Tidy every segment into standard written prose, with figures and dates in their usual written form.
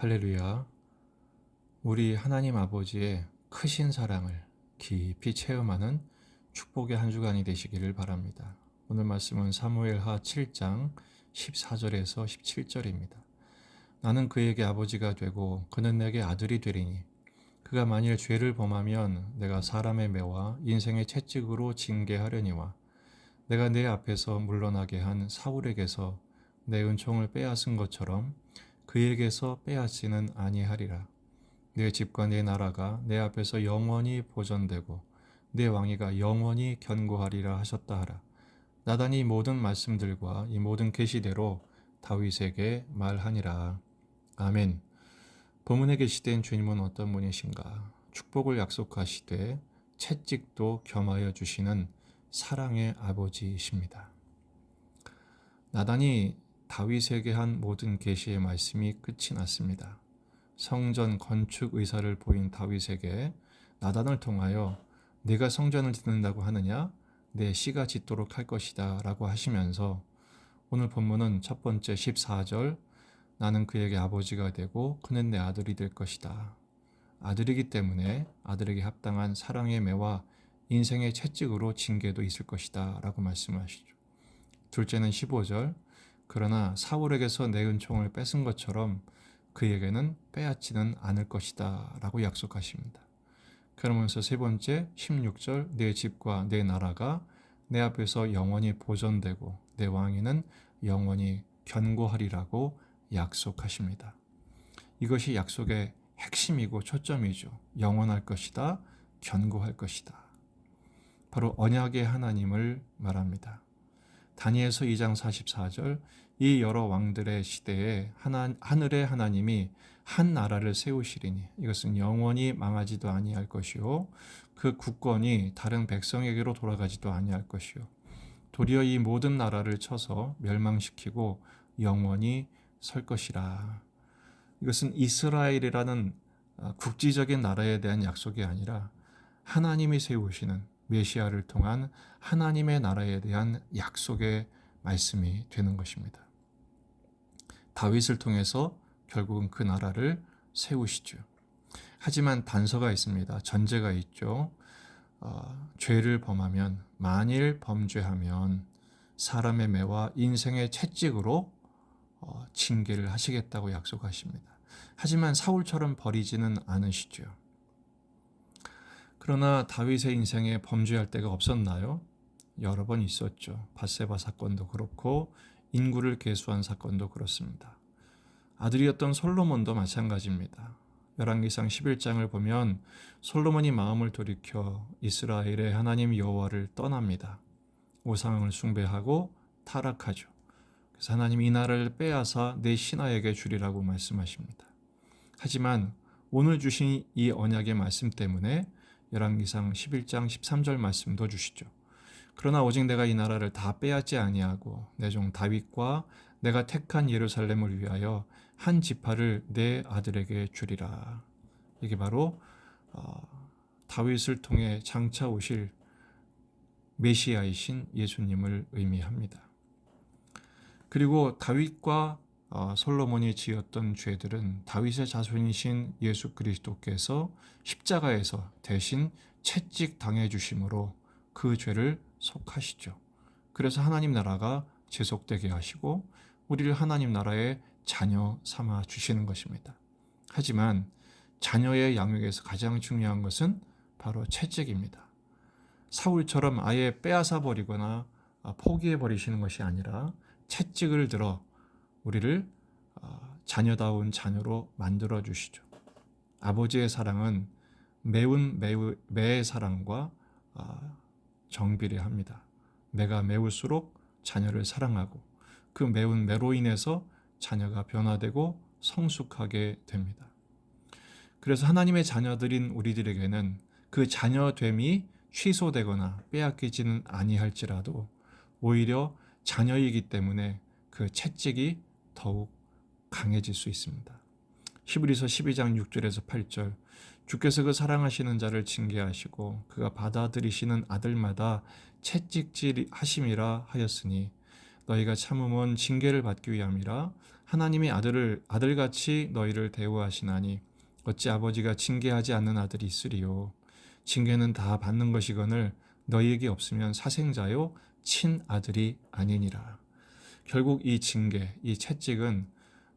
할렐루야. 우리 하나님 아버지의 크신 사랑을 깊이 체험하는 축복의 한 주간이 되시기를 바랍니다. 오늘 말씀은 사무엘하 7장 14절에서 17절입니다. 나는 그에게 아버지가 되고 그는 내게 아들이 되리니 그가 만일 죄를 범하면 내가 사람의 매와 인생의 채찍으로 징계하려니와 내가 내 앞에서 물러나게 한 사울에게서 내 은총을 빼앗은 것처럼 그에게서 빼앗지는 아니하리라. 내 집과 내 나라가 내 앞에서 영원히 보존되고 내 왕위가 영원히 견고하리라 하셨다 하라. 나단이 이 모든 말씀들과 이 모든 계시대로 다윗에게 말하니라. 아멘. 본문에 계시된 주님은 어떤 분이신가? 축복을 약속하시되 채찍도 겸하여 주시는 사랑의 아버지이십니다. 나단이 다윗에게 한 모든 계시의 말씀이 끝이 났습니다. 성전 건축 의사를 보인 다윗에게 나단을 통하여 네가 성전을 짓는다고 하느냐? 내 씨가 짓도록 할 것이다 라고 하시면서 오늘 본문은 첫 번째 14절 나는 그에게 아버지가 되고 그는 내 아들이 될 것이다. 아들이기 때문에 아들에게 합당한 사랑의 매와 인생의 채찍으로 징계도 있을 것이다 라고 말씀하시죠. 둘째는 15절 그러나 사울에게서 내 은총을 뺏은 것처럼 그에게는 빼앗지는 않을 것이다 라고 약속하십니다. 그러면서 세 번째 16절 내 집과 내 나라가 내 앞에서 영원히 보존되고 내 왕위는 영원히 견고하리라고 약속하십니다. 이것이 약속의 핵심이고 초점이죠. 영원할 것이다. 견고할 것이다. 바로 언약의 하나님을 말합니다. 다니엘서 2장 44절 이 여러 왕들의 시대에 하늘의 하나님이 한 나라를 세우시리니 이것은 영원히 망하지도 아니할 것이요 그 국권이 다른 백성에게로 돌아가지도 아니할 것이요 도리어 이 모든 나라를 쳐서 멸망시키고 영원히 설 것이라. 이것은 이스라엘이라는 국지적인 나라에 대한 약속이 아니라 하나님이 세우시는 메시아를 통한 하나님의 나라에 대한 약속의 말씀이 되는 것입니다. 다윗을 통해서 결국은 그 나라를 세우시죠. 하지만 단서가 있습니다. 전제가 있죠. 죄를 범하면 만일 범죄하면 사람의 매와 인생의 채찍으로 징계를 하시겠다고 약속하십니다. 하지만 사울처럼 버리지는 않으시죠. 그러나 다윗의 인생에 범죄할 때가 없었나요? 여러 번 있었죠. 밧세바 사건도 그렇고 인구를 계수한 사건도 그렇습니다. 아들이었던 솔로몬도 마찬가지입니다. 열왕기상 11장을 보면 솔로몬이 마음을 돌이켜 이스라엘의 하나님 여호와를 떠납니다. 우상을 숭배하고 타락하죠. 그래서 하나님 이 나라를 빼앗아 내 신하에게 주리라고 말씀하십니다. 하지만 오늘 주신 이 언약의 말씀 때문에 열왕기상 11장 13절 말씀도 주시죠. 그러나 오직 내가 이 나라를 다 빼앗지 아니하고 내 종 다윗과 내가 택한 예루살렘을 위하여 한 지파를 내 아들에게 주리라. 이게 바로 다윗을 통해 장차 오실 메시아이신 예수님을 의미합니다. 그리고 다윗과 솔로몬이 지었던 죄들은 다윗의 자손이신 예수 그리스도께서 십자가에서 대신 채찍 당해 주심으로 그 죄를 속하시죠. 그래서 하나님 나라가 지속되게 하시고 우리를 하나님 나라의 자녀 삼아 주시는 것입니다. 하지만 자녀의 양육에서 가장 중요한 것은 바로 채찍입니다. 사울처럼 아예 빼앗아 버리거나 포기해 버리시는 것이 아니라 채찍을 들어 우리를 자녀다운 자녀로 만들어 주시죠. 아버지의 사랑은 매운 매의 사랑과 정비례합니다. 매가 매울수록 자녀를 사랑하고 그 매운 매로 인해서 자녀가 변화되고 성숙하게 됩니다. 그래서 하나님의 자녀들인 우리들에게는 그 자녀됨이 취소되거나 빼앗기지는 아니할지라도 오히려 자녀이기 때문에 그 채찍이 더욱 강해질 수 있습니다. 히브리서 12장 6절에서 8절 주께서 그 사랑하시는 자를 징계하시고 그가 받아들이시는 아들마다 채찍질 하심이라 하였으니 너희가 참음은 징계를 받기 위함이라 하나님이 아들같이 너희를 대우하시나니 어찌 아버지가 징계하지 않는 아들이 있으리요. 징계는 다 받는 것이거늘 너희에게 없으면 사생자요 친아들이 아니니라. 결국 이 징계, 이 채찍은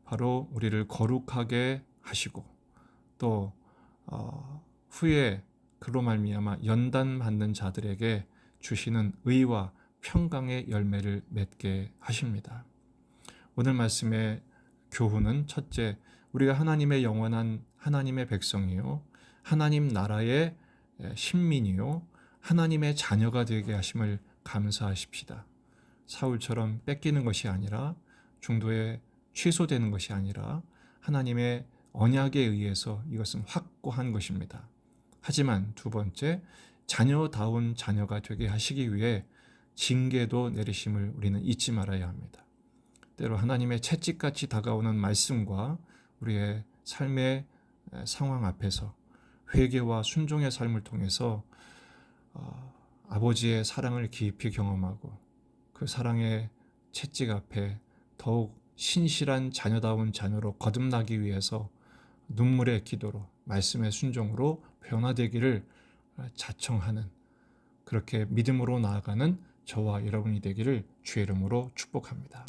바로 우리를 거룩하게 하시고 또 후에 그로 말미암아 연단받는 자들에게 주시는 의와 평강의 열매를 맺게 하십니다. 오늘 말씀의 교훈은 첫째, 우리가 하나님의 영원한 하나님의 백성이요 하나님 나라의 신민이요 하나님의 자녀가 되게 하심을 감사하십시다. 사울처럼 뺏기는 것이 아니라 중도에 취소되는 것이 아니라 하나님의 언약에 의해서 이것은 확고한 것입니다. 하지만 두 번째, 자녀다운 자녀가 되게 하시기 위해 징계도 내리심을 우리는 잊지 말아야 합니다. 때로 하나님의 채찍같이 다가오는 말씀과 우리의 삶의 상황 앞에서 회개와 순종의 삶을 통해서 아버지의 사랑을 깊이 경험하고 그 사랑의 채찍 앞에 더욱 신실한 자녀다운 자녀로 거듭나기 위해서 눈물의 기도로 말씀의 순종으로 변화되기를 자청하는 그렇게 믿음으로 나아가는 저와 여러분이 되기를 주의 이름으로 축복합니다.